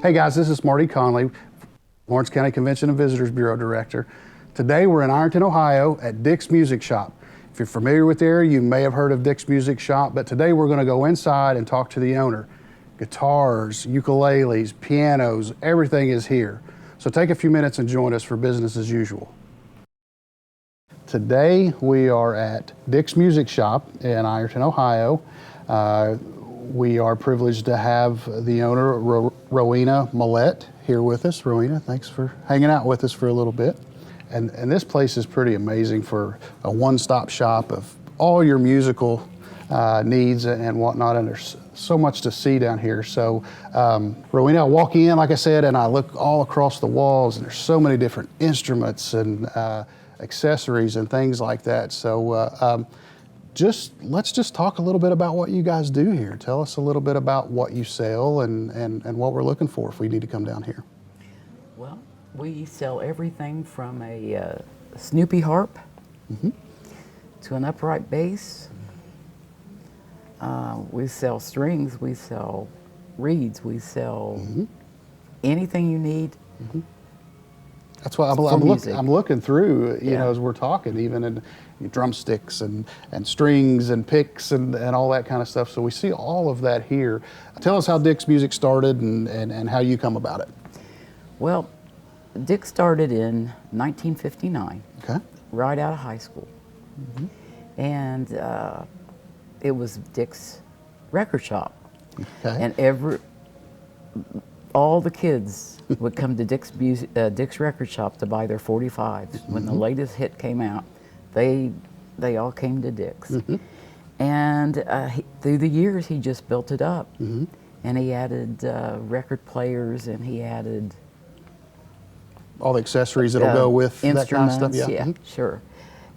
Hey guys, this is Marty Conley, Lawrence County Convention and Visitors Bureau Director. Today we're in Ironton, Ohio at Dick's Music Shop. If you're familiar with the area, you may have heard of Dick's Music Shop, but today we're going to go inside and talk to the owner. Guitars, ukuleles, pianos, everything is here. So take a few minutes and join us for business as usual. Today we are at Dick's Music Shop in Ironton, Ohio. We are privileged to have the owner, Rowena Millette, here with us. Rowena, thanks for hanging out with us for a little bit. And this place is pretty amazing for a one-stop shop of all your musical needs and whatnot, and there's so much to see down here. So Rowena, I walk in, like I said, and I look all across the walls, and there's so many different instruments and accessories and things like that. So let's just talk a little bit about what you guys do here. Tell us a little bit about what you sell and what we're looking for if we need to come down here. Well, we sell everything from a Snoopy harp to an upright bass. We sell strings, we sell reeds, we sell anything you need. That's why I'm looking through, you know, as we're talking, even in drumsticks and strings and picks and all that kind of stuff. So we see all of that here. Tell us how Dick's Music started and how you come about it. Well, Dick started in 1959, right out of high school. And it was Dick's record shop. And all the kids would come to Dick's record shop to buy their 45s. When the latest hit came out, they all came to Dick's. And through the years, he just built it up. And he added record players, and he added all the accessories that'll go with that kind of stuff. Yeah, sure.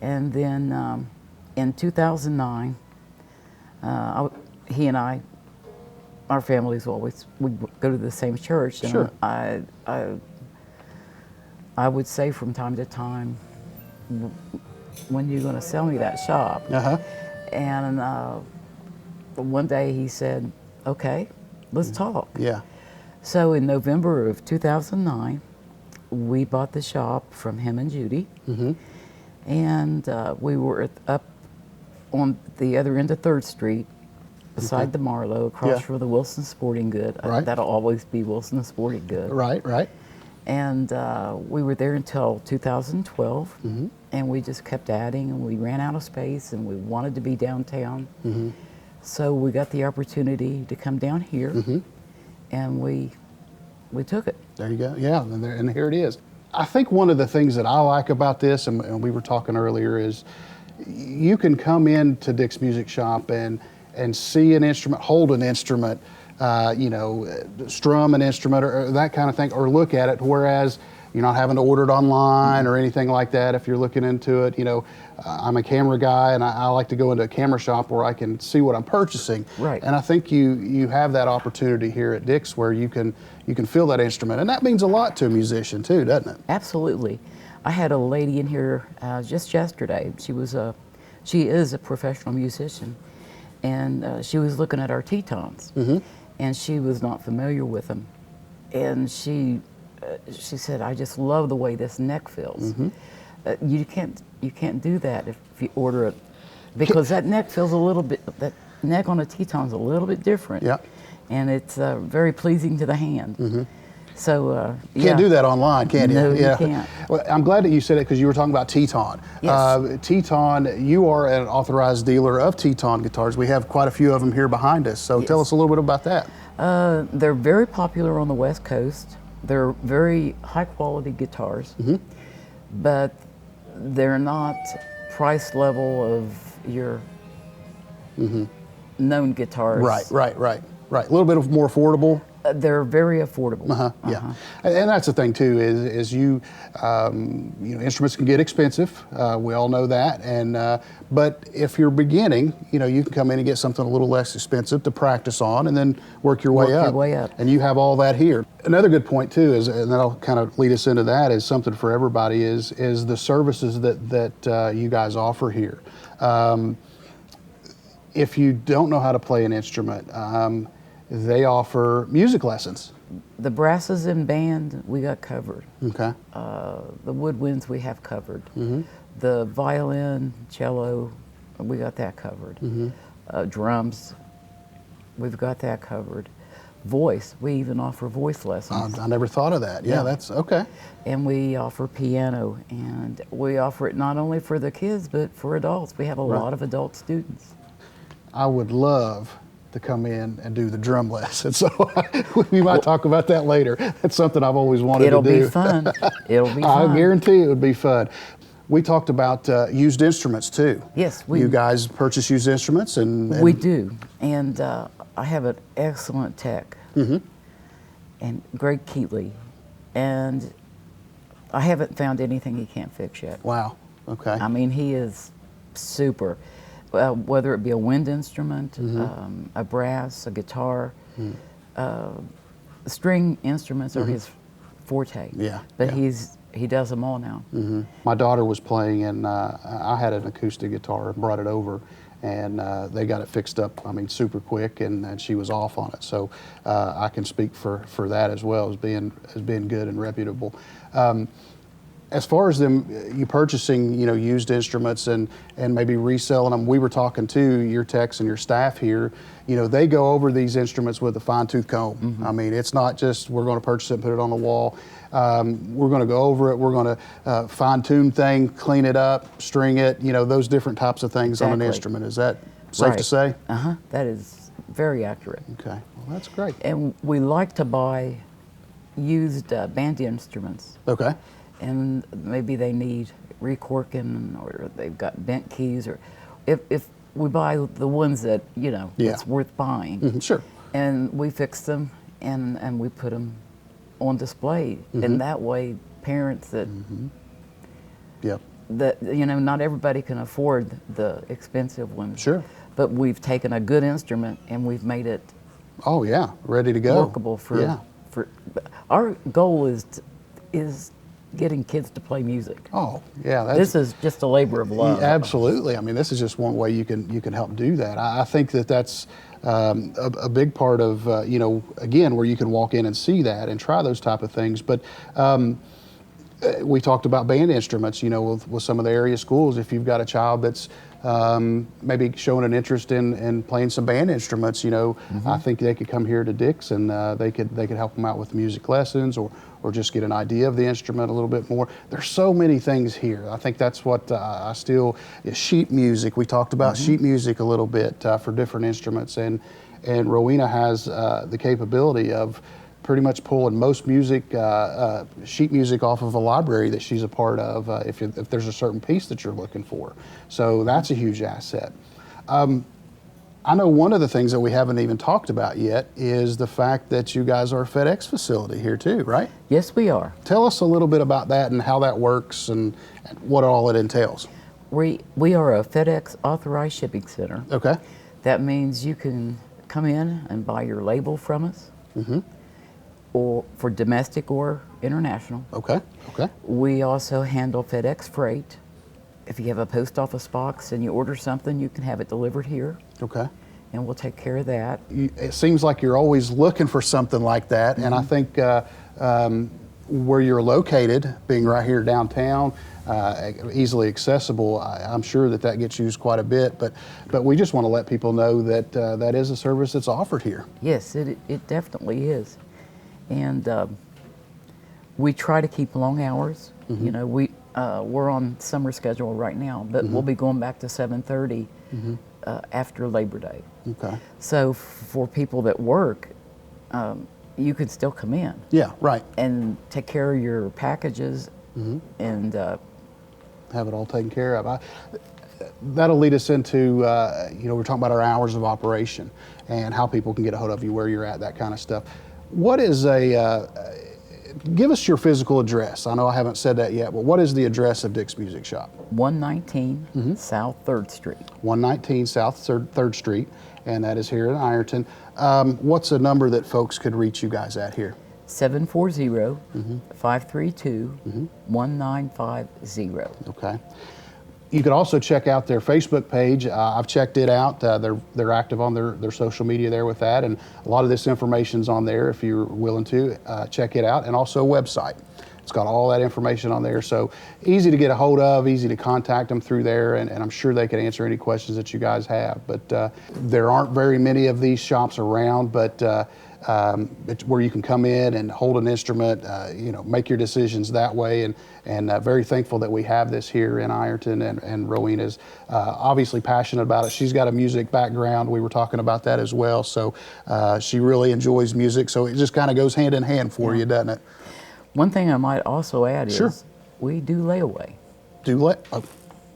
And then in 2009, he and our families would go to the same church. And I would say from time to time, when you're going to sell me that shop? And one day he said, okay, let's talk. So in November of 2009, we bought the shop from him and Judy. And we were up on the other end of 3rd Street, beside the Marlowe, across from the Wilson Sporting Good. That'll always be Wilson Sporting Good. And we were there until 2012, and we just kept adding, and we ran out of space, and we wanted to be downtown. So we got the opportunity to come down here, and we took it. There you go. Yeah, and here it is. I think one of the things that I like about this, and we were talking earlier, is you can come into Dick's Music Shop and see an instrument, hold an instrument, you know, strum an instrument or that kind of thing, or look at it, whereas you're not having to order it online or anything like that if you're looking into it. You know, I'm a camera guy, and I like to go into a camera shop where I can see what I'm purchasing. And I think you have that opportunity here at Dick's where you can feel that instrument, and that means a lot to a musician too, doesn't it? Absolutely. I had a lady in here just yesterday. She is a professional musician, and she was looking at our Tetons, and she was not familiar with them, and she said, "I just love the way this neck feels." You can't do that if you order it, because that neck feels a little bit. That neck on a Teton's a little bit different, and it's very pleasing to the hand. So you can't do that online, can you? No, you can't. Well, I'm glad that you said it, because you were talking about Teton. Teton, you are an authorized dealer of Teton guitars. We have quite a few of them here behind us. So tell us a little bit about that. They're very popular on the West Coast. They're very high quality guitars, but they're not price level of your known guitars. Right. A little bit more affordable. They're very affordable. And that's the thing too, is you know, instruments can get expensive. We all know that. And but if you're beginning, you know, you can come in and get something a little less expensive to practice on, and then work your way up. And you have all that here. Another good point too is, and that'll kind of lead us into that, is something for everybody is the services that you guys offer here. If you don't know how to play an instrument, they offer music lessons. The brasses and band, we got covered. Okay. The woodwinds, we have covered. The violin, cello, we got that covered. Drums, we've got that covered. Voice, we even offer voice lessons. I never thought of that. Yeah, that's okay. And we offer piano, and we offer it not only for the kids, but for adults. We have a lot of adult students. I would love to come in and do the drum lesson, so we might talk about that later. That's something I've always wanted to do. It'll be fun. It'll be fun. I guarantee it would be fun. We talked about used instruments too. Yes, you guys purchase used instruments, and we do. And I have an excellent tech, and Greg Keatley, and I haven't found anything he can't fix yet. Wow. Okay. I mean, he is super. Whether it be a wind instrument, a brass, a guitar, string instruments are his forte. Yeah. But he does them all now. My daughter was playing, and I had an acoustic guitar and brought it over, and they got it fixed up, I mean, super quick, and she was off on it. So I can speak for that as well as being good and reputable. As far as you purchasing, used instruments and maybe reselling them, we were talking to your techs and your staff here. They go over these instruments with a fine-tooth comb. I mean, it's not just we're going to purchase it and put it on the wall. We're going to go over it. We're going to fine-tune things, clean it up, string it. Those different types of things on an instrument. Is that safe to say? That is very accurate. Okay, well, that's great. And we like to buy used band instruments. Okay. And maybe they need recorking, or they've got bent keys, or if we buy the ones that it's worth buying. Sure. And we fix them and we put them on display, and that way parents that not everybody can afford the expensive ones. Sure. But we've taken a good instrument and we've made it ready to go, workable for our goal is getting kids to play music. Oh, yeah. This is just a labor of love. Absolutely. I mean, this is just one way you can help do that. I think that's a big part of, again, where you can walk in and see that and try those type of things. But we talked about band instruments, with some of the area schools. If you've got a child that's maybe showing an interest in playing some band instruments, I think they could come here to Dick's and they could help them out with music lessons or just get an idea of the instrument a little bit more. There's so many things here. I think that's what sheet music. We talked about sheet music a little bit for different instruments, and Rowena has the capability of pretty much pulling most music, sheet music off of a library that she's a part of if there's a certain piece that you're looking for. So that's a huge asset. I know one of the things that we haven't even talked about yet is the fact that you guys are a Fedex facility here too, right? Yes, we are. Tell us a little bit about that and how that works and what all it entails. We are a FedEx authorized shipping center. Okay. That means you can come in and buy your label from us, or for domestic or international. Okay. Okay. We also handle FedEx freight. If you have a post office box and you order something, you can have it delivered here. Okay. And we'll take care of that. It seems like you're always looking for something like that, and I think where you're located, being right here downtown, easily accessible, I'm sure that gets used quite a bit, but we just want to let people know that that is a service that's offered here. Yes, it definitely is. And we try to keep long hours. We're on summer schedule right now, but we'll be going back to 7:30 after Labor Day. Okay. So for people that work, you could still come in. Yeah, right. And take care of your packages and have it all taken care of. That'll lead us into, we're talking about our hours of operation and how people can get a hold of you, where you're at, that kind of stuff. What is give us your physical address. I know I haven't said that yet, but what is the address of Dick's Music Shop? 119 South 3rd Street. 119 South 3rd Street, and that is here in Ironton. What's a number that folks could reach you guys at here? 740-532-1950. Okay. You could also check out their Facebook page. I've checked it out. They're active on their social media there with that, and a lot of this information's on there if you're willing to check it out, and also a website. It's got all that information on there, so easy to get a hold of, easy to contact them through there, and I'm sure they can answer any questions that you guys have. But there aren't very many of these shops around, but it's where you can come in and hold an instrument, make your decisions that way, and very thankful that we have this here in Ironton, and Rowena's obviously passionate about it. She's got a music background. We were talking about that as well, so she really enjoys music, so it just kind of goes hand in hand for you, doesn't it? One thing I might also add Sure. is we do layaway. Oh,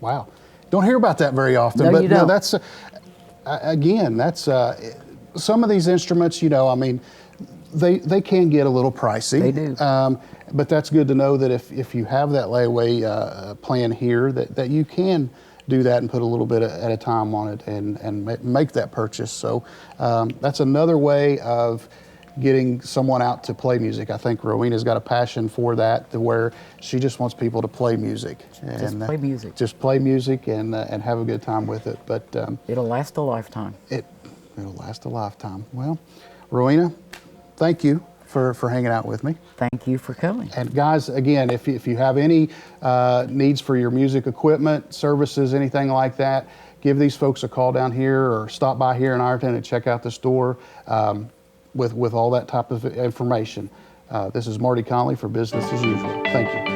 wow. Don't hear about that very often, No, but you don't. no, that's, again, that's, some of these instruments, they can get a little pricey. They do. But that's good to know that if you have that layaway plan here, that you can do that and put a little bit at a time on it and make that purchase. So that's another way of getting someone out to play music. I think Rowena's got a passion for that, to where she just wants people to play music. Just play music. Just play music and have a good time with it. But it'll last a lifetime. It'll last a lifetime. Well, Rowena, thank you for hanging out with me. Thank you for coming. And guys, again, if you have any needs for your music equipment, services, anything like that, give these folks a call down here or stop by here in Ironton and check out the store with all that type of information. This is Marty Conley for Business as Usual. Thank you.